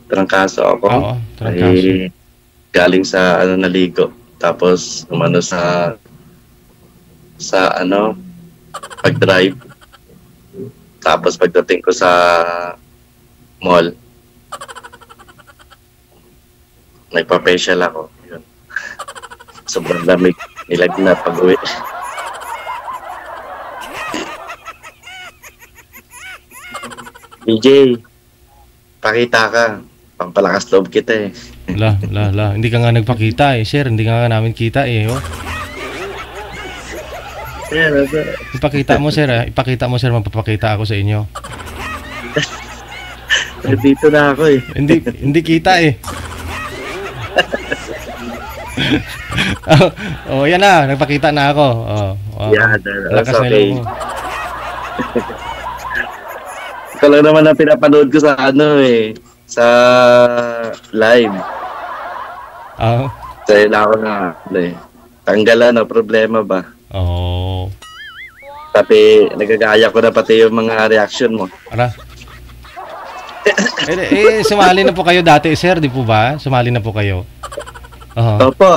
Trangkaso ako. Oo, trangkaso. Ay, galing sa naligo. Tapos umano sa pag-drive. Tapos pagdating ko sa mall, nagpa-facial ako. Yun. Sobrang lamig. Nilagnat pag-uwi. DJ, pakita ka. Pampalakas loob kita eh. Hindi ka nga nagpakita eh, sir. Hindi ka nga namin kita eh, oh. Yan, Ipakita mo, sir, Ipakita mo, sir, mapapakita ako sa inyo. dito na ako eh. Hindi kita eh. Yan na, nagpakita na ako. Yeah, Lakas that's na okay. ilong mo. Ito lang naman ang pinapanood ko sa sa live. Sa'yo na ako tanggalan na problema ba? Oo. Tapi nagagaya ko na pati yung mga reaction mo. Ara. Sumali na po kayo dati, sir, di po ba? Sumali na po kayo. Opo,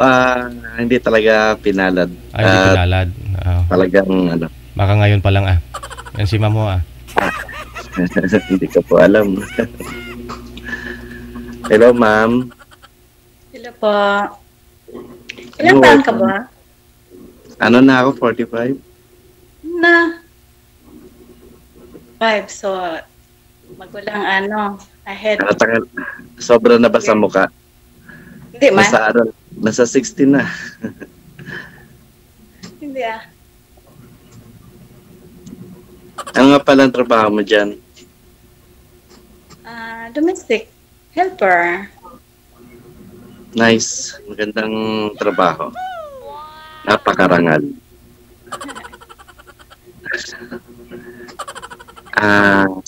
hindi talaga pinalad. Hindi pinalad. Talagang Baka ngayon pa lang Yan si Mamo hindi ko po alam. Hello, ma'am. Hello po. Ilang taon ka ba? Ano na ako, 45? Na. 5, so magulang ahead. Sobra na ba sa mukha? Hindi man. Nasa 16 na. Hindi Ano nga pala ang trabaho mo dyan? Domestic helper. Nice. Magandang trabaho. Napakarangal.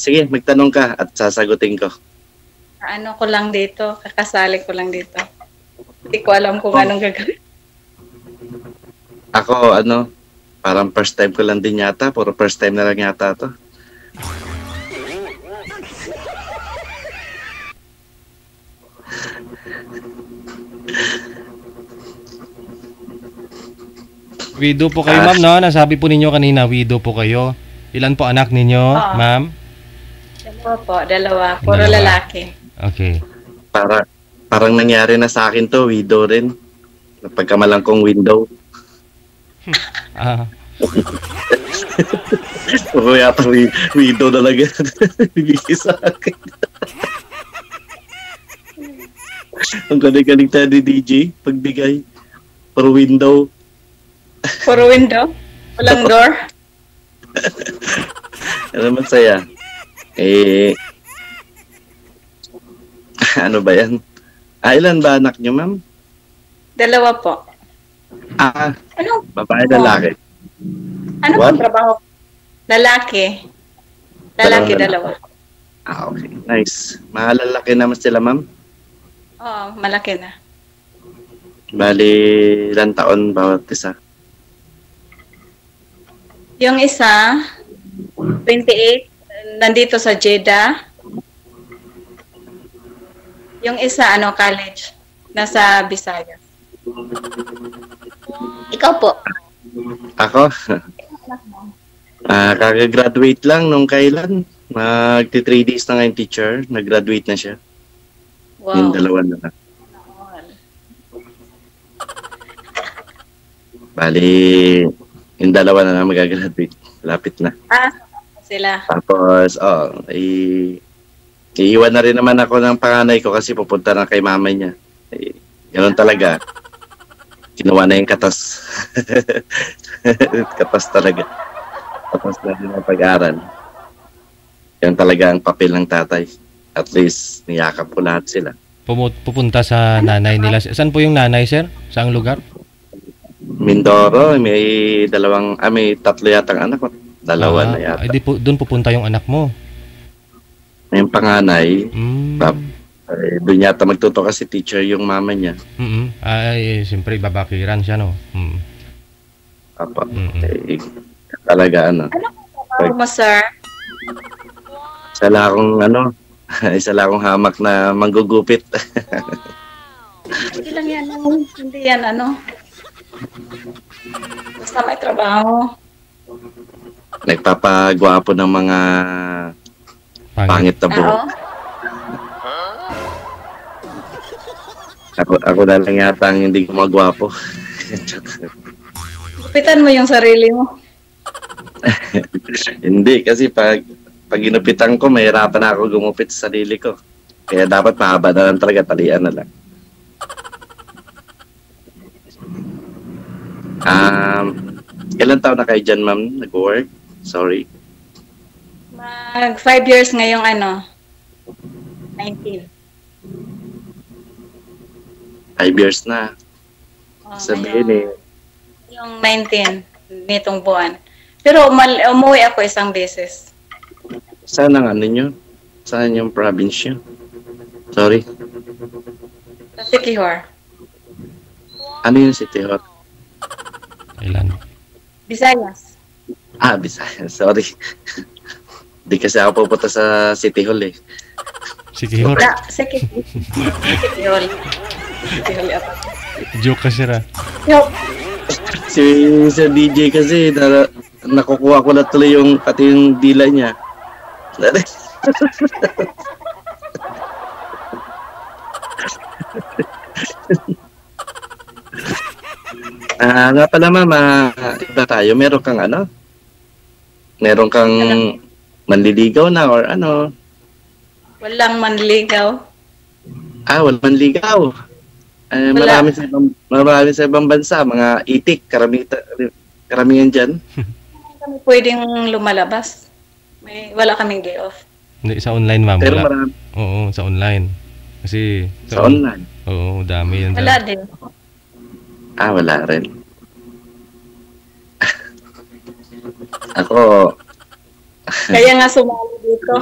Sige, magtanong ka at sasagutin ko. Ko lang dito, kakasali ko lang dito. Hindi ko alam kung anong gagawin. Ako, parang first time ko lang din yata. Puro first time na lang yata to. Widow po kayo, ma'am, no? Nasabi po ninyo kanina, widow po kayo. Ilan po anak ninyo, ma'am? Dalawa. Puro lalaki. Okay. Parang nangyari na sa akin to, widow rin. Pagkamalang kong window. Oo, yata widow talaga. Bibigay sa akin. Ang galing-galing tayo ni DJ, pagbigay. Puro window. Puro window? Walang door? Ano masaya? Ano ba yan? Ilan ba anak nyo, ma'am? Dalawa po. Babae, lalaki? Ano pong trabaho? Lalaki. Lalaki, dalawa. Okay. Nice. Malalaki naman sila, ma'am? Oo, malaki na. Bali, ilang taon bawat isa? Yung isa, 28, nandito sa Jeddah. Yung isa, college. Nasa Visayas. Ikaw po? Ako? Kaka-graduate lang nung kailan. Magti 3 days na ngayon teacher. Nag-graduate na siya. Wow. Yung dalawa na lang. Bali, yung dalawa na lang mag-graduate. Lapit na. Sila. Tapos, iiwan na rin naman ako ng panganay ko kasi pupunta na kay mama niya. Ganun talaga. Kinuha na yung katas. Katas talaga. Tapos na rin ang pag-aral. Yan talaga ang papel ng tatay. At least, niyakap ko lahat sila. Pupunta sa nanay nila. Saan po yung nanay, sir? Saang lugar? Mindoro, may tatlo yatang anak. Dalawa na yata. Doon pupunta yung anak mo. May panganay. Doon yata magtuto kasi teacher yung mama niya. Siyempre babakiran siya, no? Apa. Talaga Ano po trabaho mo, sir? Sala akong Isa lang akong hamak na manggugupit. Hindi lang yan, hindi yan, basta may trabaho. Nagpapagwapo ng mga pangit na buhok. Oo. Ako na lang yata ang hindi gumagwapo. Gupitan mo yung sarili mo. Hindi, kasi pag ginupitan ko, mahirapan na ako gumupit sa sarili ko. Kaya dapat mahaba na lang talaga, talian na lang. Ilan taon na kayo dyan, ma'am, nag-work? Sorry. Mag 5 years ngayong 19. 5 years na. Oh, Sabihin yung 19 nitong buwan. Pero umuwi ako isang beses. Saan ang nyo? Saan yung province nyo? Sorry. Sa Siquijor. Ano yung City Hall? Ilan? Visayas. Visayas. Sorry. Di kasi ako pupunta sa City Hall eh. Siquijor. Siquijor. Siquijor ako. Joke kasi ra. Yup. Si DJ kasi nakukuha ko na tuloy pati yung dila niya. Nga pala ma'am, iba tayo. Meron kang Meron kang manliligaw na or ano? Walang manligaw. Walang manligaw. Wala. Marami sa ibang bansa, mga itik, karamihan dyan. Kami pwedeng lumalabas. Wala kaming day off. Hindi, sa online, ma'am. Pero Wala. marami Oo, sa online. Kasi sa online. Oo, dami yan. Wala din. Wala rin. Ako Kaya nga sumali dito.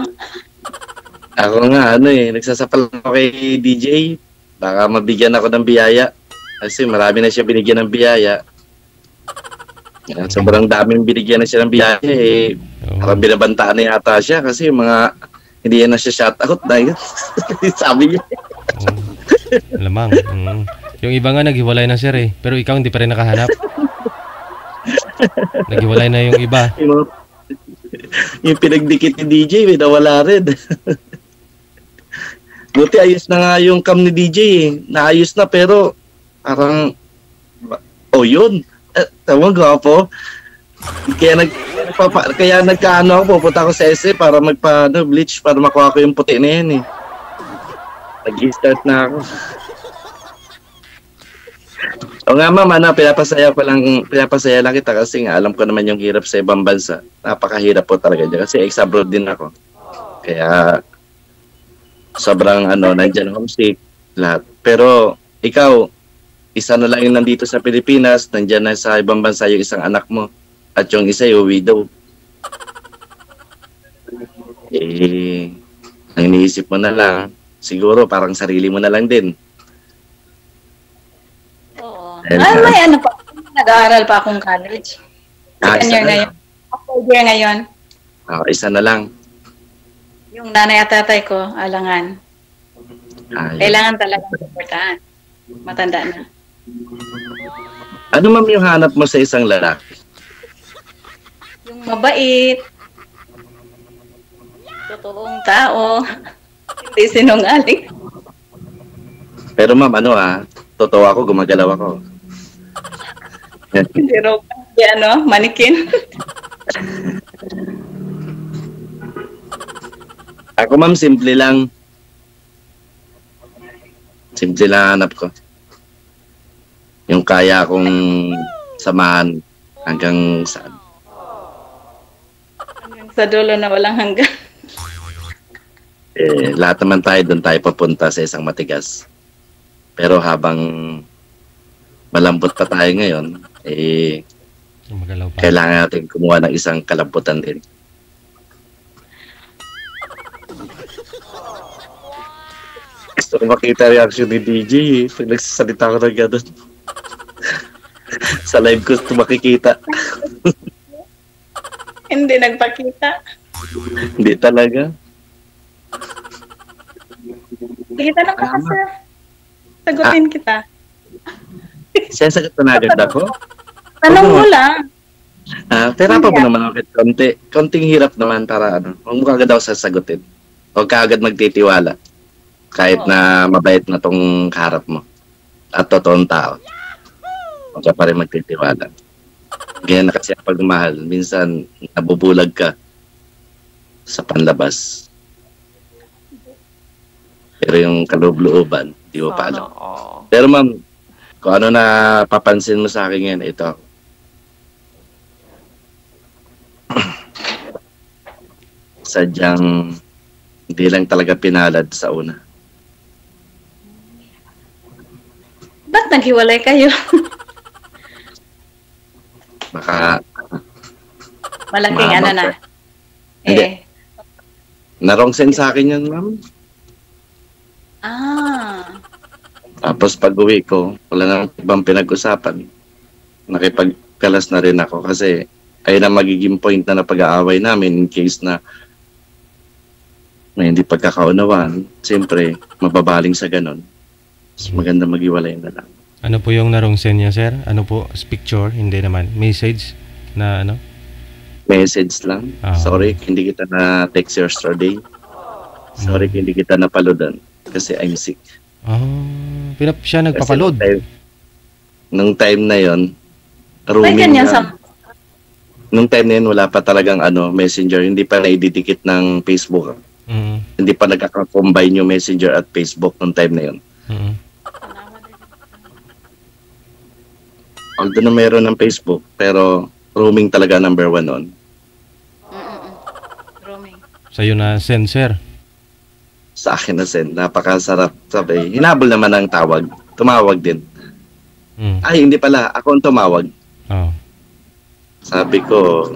nga nagsasapal ako kay DJ. Baka mabigyan ako ng biyaya. Kasi marami na siya binigyan ng biyaya. Sobrang daming binigyan na siya ng biyaya eh. Oo. Parang binabantaan na yata siya kasi hindi na siya shoutout dahil sabi niya. Oo. Lamang. Yung iba nga naghiwalay na sir eh. Pero ikaw hindi pa rin nakahanap. Naghiwalay na yung iba. Yung pinagdikit ni DJ, nawala rin. Buti ayos na nga yung cam ni DJ eh. Naayos na pero parang yun. Tawag gwapo. Kaya nagkaano ako, pupunta ako sa SE para bleach para makuha ko yung puti na yan eh. Nag-start na ako. O nga ma'am, pinapasaya lang kita kasi nga alam ko naman yung hirap sa ibang bansa. Napakahirap po talaga dyan kasi ex-abroad din ako. Kaya sobrang nandyan homesick lahat. Pero ikaw, isa na lang yung nandito sa Pilipinas, nandyan na sa ibang bansa yung isang anak mo at yung isa yung widow. Ang iniisip mo na lang, siguro parang sarili mo na lang din. Oo. May pa. Nag-aaral pa akong college. Second year ngayon. Third year ngayon. Isa na lang. Yung nanay at tatay ko, alangan. Kailangan talaga supportahan. Matanda na. Ano ma'am yung hanap mo sa isang lalaki? Yung mabait. Totoong tao. Hindi sinungaling. Pero ma'am, totoo ako, gumagalaw ako. Hindi raw. Manikin. Ako ma'am, simple lang. Simple lang hanap ko. Yung kaya kong samahan hanggang saan. Hanggang sa dulo na walang hanggan. Lahat naman doon tayo papunta sa isang matigas. Pero habang malambot pa tayo ngayon, Magalaw pa. kailangan natin kumuha ng isang kalambutan din. Gusto ko makita reaction ni DJ pag nagsasalita ko ng gano'n. Sa live ko ito makikita. Hindi nagpakita. Hindi talaga. Sige, tanong ka pa, sir. Sagutin kita. Sasagot na agad ako. Tanong mo lang. Pero pa po naman ako konting hirap naman para huwag mo kagad ako sasagutin. Huwag ka agad magtitiwala. Kahit na mabait na tong kaharap mo. At totoong tao. Huwag ka pa rin magtitiwala. Ganyan na kasi ang pagmamahal. Minsan, nabubulag ka sa panlabas. Pero yung kaloob-looban, di mo pa alam. Pero ma'am, kung ano na papansin mo sa akin ngayon, ito ako. Sadyang hindi lang talaga pinalad sa una. Ba't naghiwalay kayo? Baka Malaking ano na. Hindi. Na-wrong sense sa akin yan, ma'am. Tapos pag uwi ko, wala nang ibang pinag-usapan. Nakipagkalas na rin ako kasi ayun ang magiging point na pag-aaway namin in case na may hindi pagkakaunawaan. Siyempre, mababaling sa ganon. Mas maganda mag-iwalay na lang. Ano po yung narong send niya, sir? Ano po? Picture? Hindi naman. Message na ano? Message lang. Sorry, hindi kita na text yesterday. Sorry, hindi kita napaludan kasi I'm sick. Siya nagpapalod. Nung time na yon, rooming na. Nung time na yun, wala pa talagang messenger. Hindi pa naididikit ng Facebook. Hindi pa nagkaka-combine yung messenger at Facebook nung time na yun. Although na mayroon ng Facebook, pero roaming talaga number 1 noon. Roaming. Sa'yo na send, sir? Sa akin na send. Napakasarap. Sabi, hinabol naman ang tawag. Tumawag din. Ay, hindi pala. Ako ang tumawag. Sabi ko,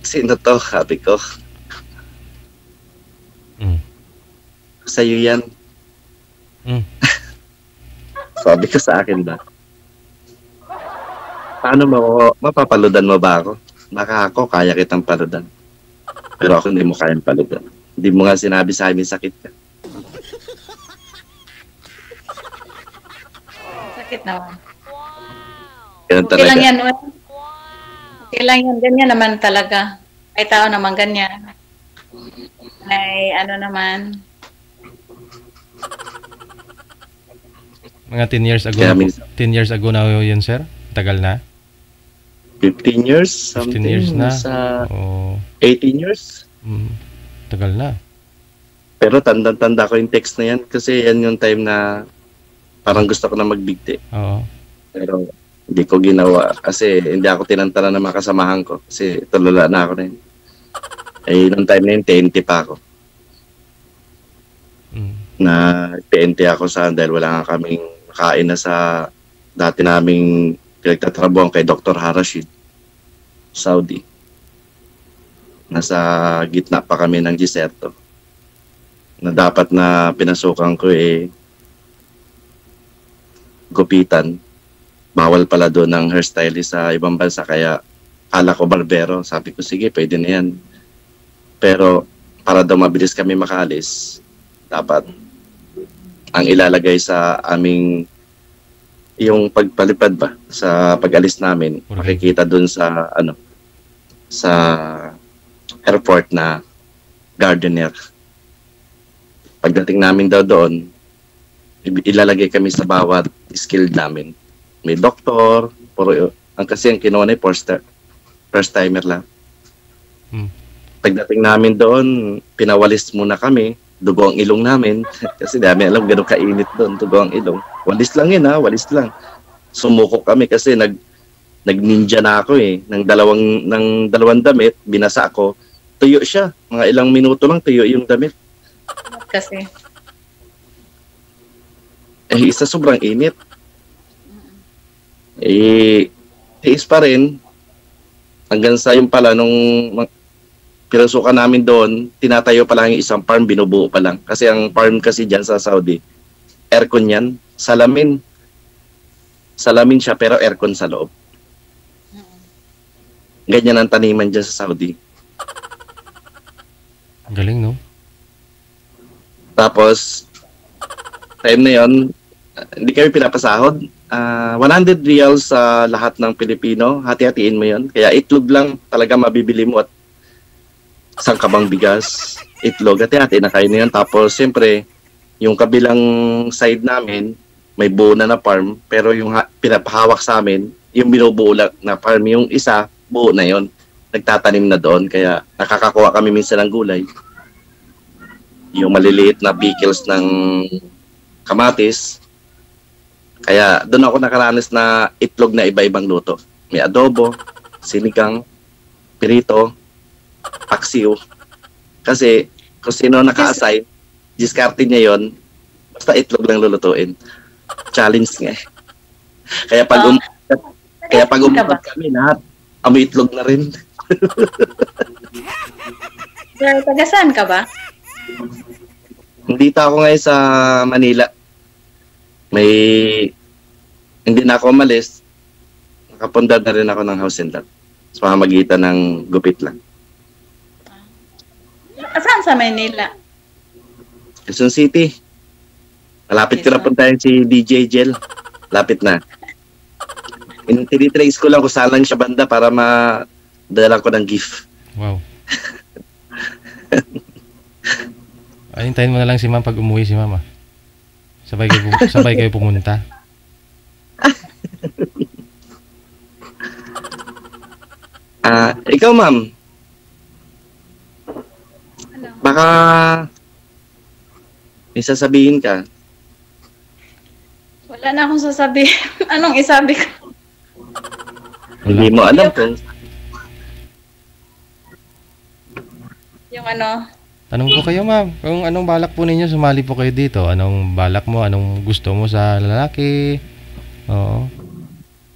sino to? Sabi ko. Sa'yo yan. Sabi ko sa akin ba? Paano mapapaludan mo ba ako? Baka ako, kaya kitang paludan. Pero ako hindi mo kayang paludan. Hindi mo nga sinabi sa amin sakit ka. Sakit naman. Ganun Okay talaga. lang yan. Okay lang yan. Ganyan naman talaga. Ay tao naman ganyan. Ay ano naman. Mga 10 years ago. Kaya 10 years ago na yun, sir? Tagal na? 15 years? Something. 15 years na? Sa 18 years? Tagal na. Pero tanda-tanda ko yung text na yan kasi yan yung time na parang gusto ko na magbigti. Pero hindi ko ginawa kasi hindi ako tinantala ng mga kasamahan ko kasi tulala na ako na yun. Eh, nung time na yun, TNT pa ako. Na TNT ako dahil wala nga kaming kain na sa dati naming pinagtatrabuhan kay Dr. Harashid, Saudi. Nasa gitna pa kami ng diserto na dapat na pinasukan ko gupitan. Bawal pala doon ng hairstylist sa ibang bansa kaya kala ko barbero. Sabi ko sige, pwede na yan. Pero para daw mabilis kami makaalis, dapat ang ilalagay sa aming yung pagpalipad ba sa pag-alis namin, makikita doon sa sa airport na gardener. Pagdating namin daw doon, ilalagay kami sa bawat skilled namin. May doktor, kasi ang kinuha na first timer lang. Pagdating namin doon, pinawalis muna kami. Dugo ang ilong namin kasi dami alam gano'ng kainit doon, dugo ang ilong. Walis lang yun walis lang. Sumuko kami kasi nag-ninja na ako ng dalawang damit, binasa ako. Tuyo siya, mga ilang minuto lang tuyo yung damit. Kasi isa sobrang init. Tiis pa rin hanggang sa yung pala nung pinasukan namin doon, tinatayo pa lang yung isang farm, binubuo pa lang. Kasi ang farm kasi dyan sa Saudi, aircon yan, salamin. Salamin siya pero aircon sa loob. Ganyan ang taniman dyan sa Saudi. Galing, no? Tapos, time na yon, hindi kami pinapasahod. 100 reals sa lahat ng Pilipino, hati-hatiin mo yon. Kaya itlog lang talaga mabibili mo at isang kabang bigas, itlog, hati-hati na kayo na yun. Tapos, siyempre, yung kabilang side namin, may buo na farm, pero yung pinapahawak sa amin, yung binubuo lang na farm, yung isa, buo na yon. Nagtatanim na doon, kaya nakakakuha kami minsan ng gulay. Yung maliliit na pickles ng kamatis. Kaya doon ako nakaranas na itlog na iba-ibang luto. May adobo, sinigang, pirito, paksiw. Kasi kung sino naka-assign, diskarte niya yon, basta itlog lang lulutuin. Challenge nga eh. Kaya pag umabot kami lahat, amoy itlog na rin. Taga saan ka ba? Hindi ako ngayon sa Manila. Hindi na ako umalis. Nakapundad na rin ako ng house and lot. Sa pamamagitan ng gupit lang. Saan sa Manila? Quezon City. Malapit ko na puntahan si DJ Jel. Lapit na. Tinitrace ko lang kung saan lang siya banda para madala ko ng gift. Wow. Hintayin mo na lang si ma'am pag umuwi si mama. Sabay kayo pumunta. Ikaw ma'am. Ano? Baka may sasabihin ka. Wala na akong sasabihin. Anong isabi ko? Hindi mo alam kung Yung ano? Tanong po kayo ma'am, kung anong balak po ninyo, sumali po kayo dito. Anong balak mo, anong gusto mo sa lalaki? Oo.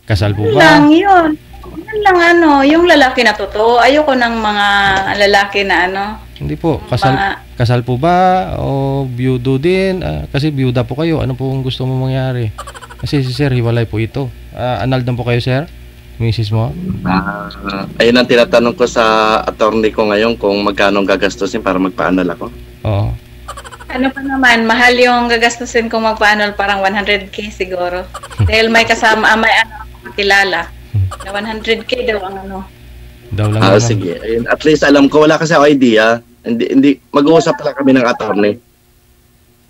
Kasal po ba? Lang yun. Yan lang ano, yung lalaki na totoo. Ayoko ng mga lalaki na ano. Hindi po, kasal po ba o biyudo din? Kasi biyuda po kayo, ano po ang gusto mo mangyari? Kasi si sir, hiwalay po ito. Anal po kayo sir? Misis mo? Ayun ang tinatanong ko sa attorney ko ngayon kung magkano gagastusin para magpa-anal ako. Oo. Ano pa naman, mahal yung gagastusin kung magpa-annual, parang 100k siguro. Dahil may kasama, may ano ako kilala. Na 100k daw ang ano. Daw lang naman. Sige. Ayun, at least alam ko, wala kasi ako idea. Hindi, mag-uusap pa lang kami ng attorney.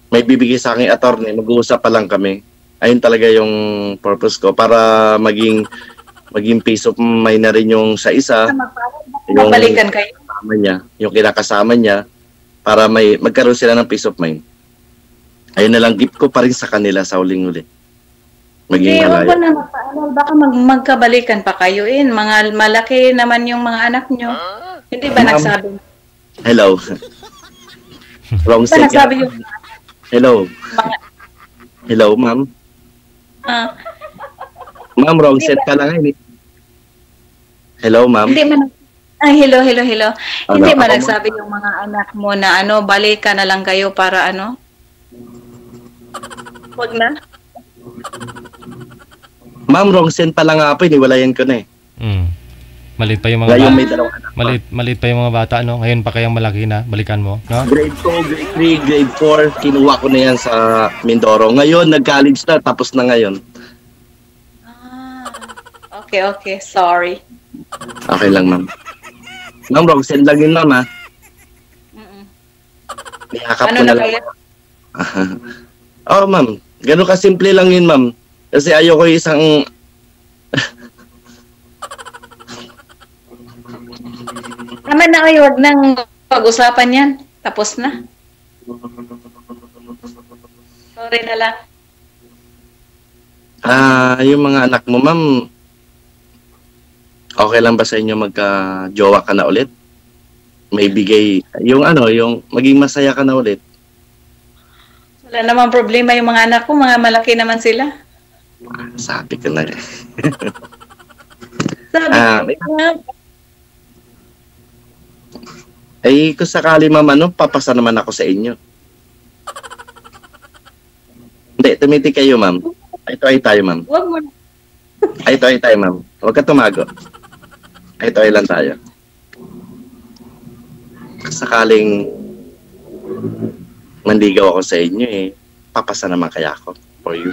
May bibigay sa akin attorney, mag-uusap pa lang kami. Ayun talaga yung purpose ko para maging peace of mind na rin yung sa isa, yung Balikan kayo. kasama niya, yung kinakasama niya, para magkaroon sila ng peace of mind. Ayun na lang, gift ko pa rin sa kanila sa huling-huli. Maging Hindi, wag malaya. mo na magpa-annual. Baka magkabalikan pa kayo in. Mga malaki naman yung mga anak nyo. Hindi ba Ma'am. nagsabi? Hello. Wrong Hindi ba set. nagsabi yung Hello. mga... Hello, ma'am. Ma'am, wrong set ka lang. Hello, ma'am. Hindi man hello. Hindi Ako man nagsabi yung mga anak mo na ano, balikan na lang kayo para ano? Wag na. Ma'am, wrong set pa lang nga po. Iniwalayan ko na eh. Maliit pa yung mga Ngayon bata. may dalawang anak pa. Maliit pa yung mga bata, no? Ngayon pa kayang malaki na, balikan mo, no? Grade 2, grade 3, grade 4, kinuha ko na yan sa Mindoro. Ngayon, nag-college na, tapos na ngayon. Okay. Sorry. Okay lang, ma'am. Ma'am, wrong send lang yun, ma'am, ha? Nihakap Ano ko na na lang. kayo? Oh, ma'am. Ganun kasimple lang yun, ma'am. Kasi ayoko isang... Tama na kayo, wag nang pag-usapan yan. Tapos na. Sorry na lang. Yung mga anak mo, ma'am, okay lang ba sa inyo magka-jowa ka na ulit? May bigay, yung maging masaya ka na ulit. Wala namang problema yung mga anak ko, mga malaki naman sila. Sabi ko na eh. Sabi ko na, Ay, kung sakali, ma'am, papasa naman ako sa inyo. Hindi, tumiti kayo, ma'am. Ito ay tayo, ma'am. wag mo na. Ito ay tayo, ma'am. Huwag ka tumago. Ito ay lang tayo. Sakaling manligaw ako sa inyo eh. Papasa naman kaya ako for you.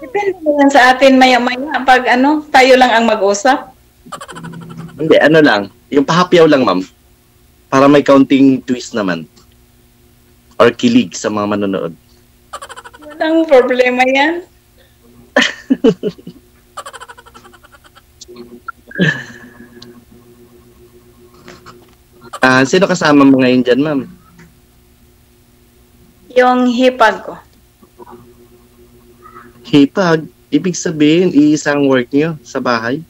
Depende naman sa atin maya-maya pag tayo lang ang mag-usap. Hindi, ano lang. Yung pahapyaw lang, ma'am. Para may counting twist naman. Or kilig sa mga manonood. Walang problema yan. Sino kasama mo ngayon dyan, ma'am? Yung hipag ko. Hipag, ibig sabihin, iisang work nyo sa bahay?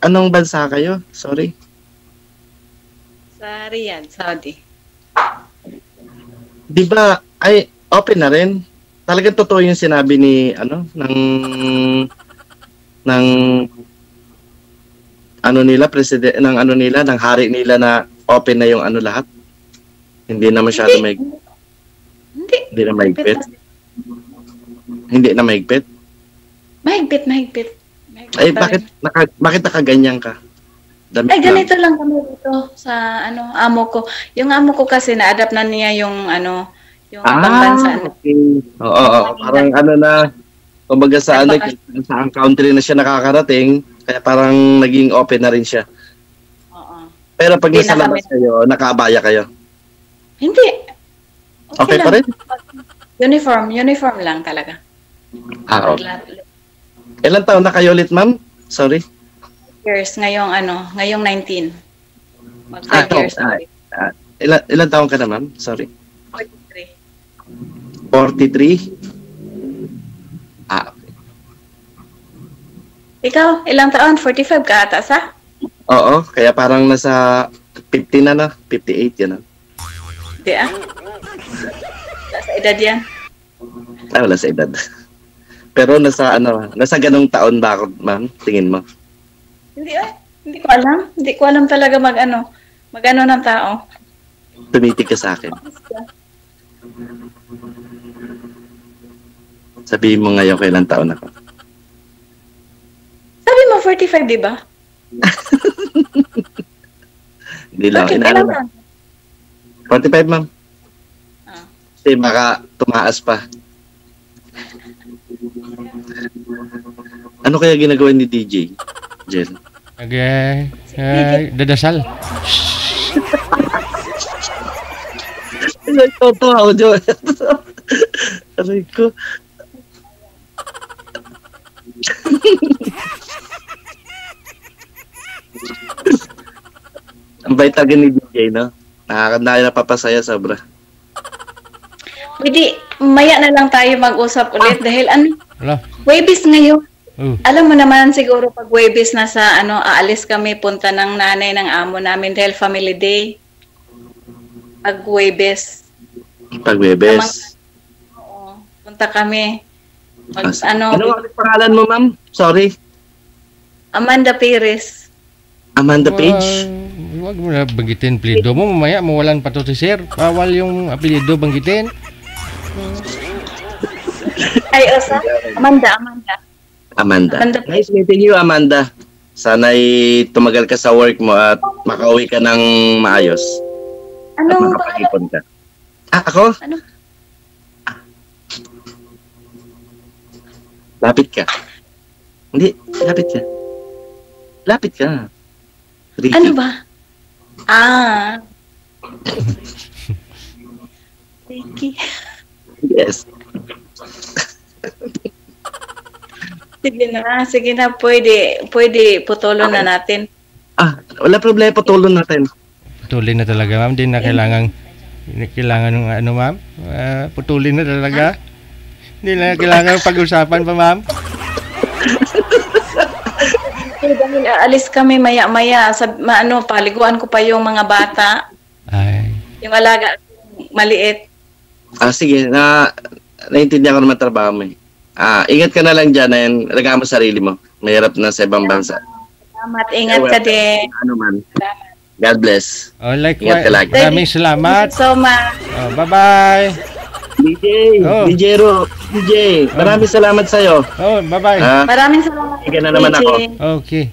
Anong bansa kayo? Sorry. Sa Riyadh, Saudi. Di ba, ay, open na rin. Talagang totoo yung sinabi ni, ng hari nila na open na yung lahat. Hindi na masyado hindi na mahigpit. Hindi na mahigpit. Mahigpit. Ay, bakit nakaganyan ka? Ay, ganito lang kami dito sa amo ko. Yung amo ko kasi na-adapt na niya yung yung pambansa. Okay. Oo, parang kumbaga sa sa country na siya nakakarating, kaya parang naging open na rin siya. Oo. Pero pag nasa labas kayo, nakaabaya kayo? Hindi. Okay pa rin? Uniform lang talaga. Okay. Ilan taon na kayo ulit, ma'am? Sorry. Years, ngayong 19. Mag 5 years ulit. Ilan taon ka na, ma'am? Sorry. 43. 43? Okay. Ikaw, ilang taon? 45 ka ata sa? Oo, kaya parang nasa 50 na 58 yan. Hindi Wala sa edad yan. Wala sa edad. Pero nasa ganong taon ba ako, ma'am? Tingin mo? Hindi ko alam. Hindi ko alam talaga mag-ano ng tao. Tumitig ka sa akin. Sabihin mo ngayon kailan taon ako. Sabi mo 45, di ba? Hindi lang. Ilan taon? 45, ma'am. Kasi baka tumaas pa. Ano kaya ginagawa ni DJ? Jel? Dadasal. Ito ako, Joel. Aray ko. Ang bait talaga ni DJ, no? Napapasaya sobra. Pwede, maya na lang tayo mag-usap ulit dahil Wala. Webis ngayon. Alam mo naman siguro pag Webis na sa aalis kami punta ng nanay ng amo namin dahil family day. Pag Webis. Oo, punta kami. Ano pangalan mo, ma'am? Sorry. Amanda Perez. Amanda Page? Huwag mo na banggitin apelyido mo. Mamaya mawalan pa to si sir. Bawal yung apelyido banggitin. Ay, Osa? Amanda. Nice meeting you, Amanda. Sana'y tumagal ka sa work mo at makauwi ka ng maayos. Anong at makapag-ipon ka. Ako? Ano? Lapit ka. Hindi, lapit ka. Ricky. Ano ba? Ricky. Yes. Sige na, pwede putulon na natin. Wala problema, putulon natin. Putulin na talaga, ma'am. Hindi na kailangan ng ma'am. Putulin na talaga. Hindi na kailangan pag-usapan pa, ma'am. Dahil aalis kami maya-maya, paliguan ko pa yung mga bata. Ay. Yung alaga, maliit. Sige, naiintindihan ko naman trabaho mo eh. Ingat ka na lang dyan and alagaan mo sarili mo. Mahirap na sa ibang bansa. Salamat, ingat ka din. Ano man. God bless. Likewise. Ingat ka lang. Maraming salamat. Thank you so much. Bye-bye. DJ, maraming salamat sa'yo. Bye-bye. Maraming salamat. Sige na naman ako. Okay.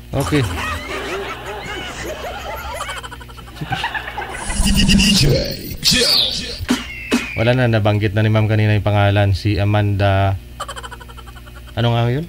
Wala na, nabanggit na ni ma'am kanina yung pangalan, si Amanda. Ano nga yun?